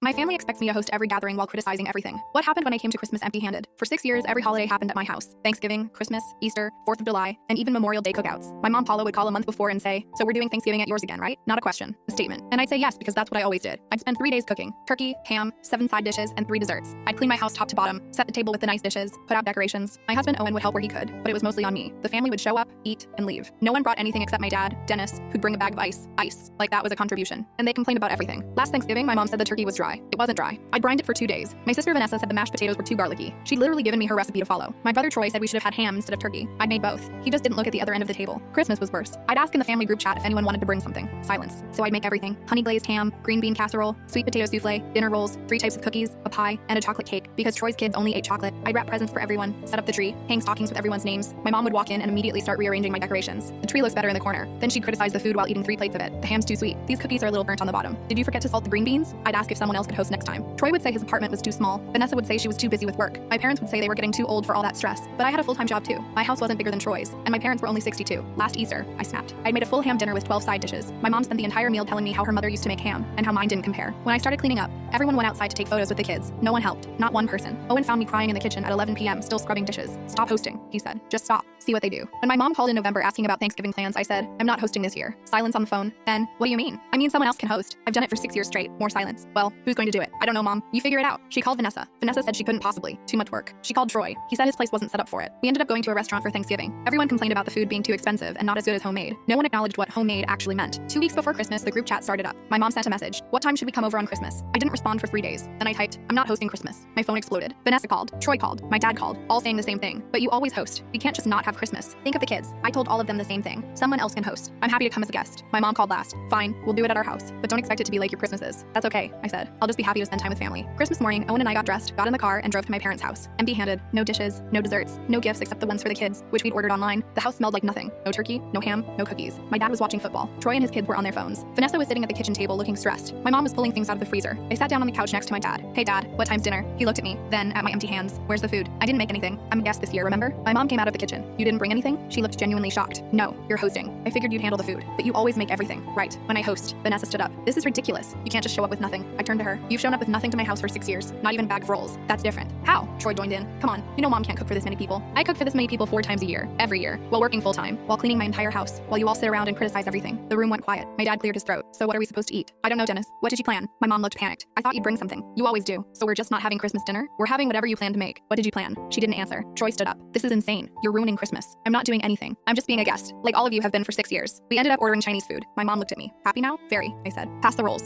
My family expects me to host every gathering while criticizing everything. What happened when I came to Christmas empty-handed? For 6 years, every holiday happened at my house. Thanksgiving, Christmas, Easter, 4th of July, and even Memorial Day cookouts. My mom Paula would call a month before and say, "So we're doing Thanksgiving at yours again, right?" Not a question, a statement. And I'd say yes, because that's what I always did. I'd spend 3 days cooking: turkey, ham, 7 side dishes, and 3 desserts. I'd clean my house top to bottom, set the table with the nice dishes, put out decorations. My husband Owen would help where he could, but it was mostly on me. The family would show up, eat, and leave. No one brought anything except my dad, Dennis, who'd bring a bag of ice. Like that was a contribution. And they complained about everything. Last Thanksgiving, my mom said the turkey was dry. It wasn't dry. I'd brined it for 2 days. My sister Vanessa said the mashed potatoes were too garlicky. She'd literally given me her recipe to follow. My brother Troy said we should have had ham instead of turkey. I'd made both. He just didn't look at the other end of the table. Christmas was worse. I'd ask in the family group chat if anyone wanted to bring something. Silence. So I'd make everything: honey glazed ham, green bean casserole, sweet potato souffle, dinner rolls, 3 types of cookies, a pie, and a chocolate cake, because Troy's kids only ate chocolate. I'd wrap presents for everyone, set up the tree, hang stockings with everyone's names. My mom would walk in and immediately start rearranging my decorations. The tree looks better in the corner. Then she'd criticize the food while eating 3 plates of it. The ham's too sweet. These cookies are a little burnt on the bottom. Did you forget to salt the green beans? I'd ask if someone else could host next time. Troy would say his apartment was too small. Vanessa would say she was too busy with work. My parents would say they were getting too old for all that stress. But I had a full-time job too. My house wasn't bigger than Troy's, and my parents were only 62. Last Easter, I snapped. I made a full ham dinner with 12 side dishes. My mom spent the entire meal telling me how her mother used to make ham, and how mine didn't compare. When I started cleaning up, everyone went outside to take photos with the kids. No one helped. Not one person. Owen found me crying in the kitchen at 11 p.m., still scrubbing dishes. "Stop hosting," he said. "Just stop. See what they do." When my mom called in November asking about Thanksgiving plans, I said, "I'm not hosting this year." Silence on the phone. "Then, what do you mean?" "I mean someone else can host. I've done it for 6 years straight." More silence. "Well, who's going to do it?" "I don't know, Mom. You figure it out." She called Vanessa. Vanessa said she couldn't possibly. Too much work. She called Troy. He said his place wasn't set up for it. We ended up going to a restaurant for Thanksgiving. Everyone complained about the food being too expensive and not as good as homemade. No one acknowledged what homemade actually meant. 2 weeks before Christmas, the group chat started up. My mom sent a message: "What time should we come over on Christmas?" I didn't respond for 3 days. Then I typed, "I'm not hosting Christmas." My phone exploded. Vanessa called. Troy called. My dad called. All saying the same thing. "But you always host. We can't just not have Christmas. Think of the kids." I told all of them the same thing. "Someone else can host. I'm happy to come as a guest." My mom called last. "Fine, we'll do it at our house. But don't expect it to be like your Christmases." "That's okay," I said. "I'll just be happy to spend time with family." Christmas morning, Owen and I got dressed, got in the car, and drove to my parents' house. Empty-handed. No dishes, no desserts, no gifts except the ones for the kids, which we'd ordered online. The house smelled like nothing. No turkey, no ham, no cookies. My dad was watching football. Troy and his kids were on their phones. Vanessa was sitting at the kitchen table looking stressed. My mom was pulling things out of the freezer. I sat down on the couch next to my dad. "Hey Dad, what time's dinner?" He looked at me, then at my empty hands. "Where's the food?" "I didn't make anything. I'm a guest this year, remember?" My mom came out of the kitchen. "You didn't bring anything?" She looked genuinely shocked. "No, you're hosting. I figured you'd handle the food, but you always make everything right when I host." Vanessa stood up. "This is ridiculous. You can't just show up with nothing." I turned to her. "You've shown up with nothing to my house for 6 years. Not even a bag of rolls. That's different." "How?" Troy joined in. "Come on, you know Mom can't cook for this many people." "I cook for this many people 4 times a year, every year, while working full-time, while cleaning my entire house, while you all sit around and criticize everything." The room went quiet. My dad cleared his throat. "So what are we supposed to eat?" "I don't know, Dennis. What did you plan?" My mom looked panicked. "I thought you'd bring something." "You always do. So we're just not having Christmas dinner?" "We're having whatever you plan to make." "What did you plan?" She didn't answer. Troy stood up. "This is insane. You're ruining Christmas." "I'm not doing anything. I'm just being a guest, like all of you have been for 6 years." We ended up ordering Chinese food. My mom looked at me. "Happy now?" "Very," I said. "Pass the rolls."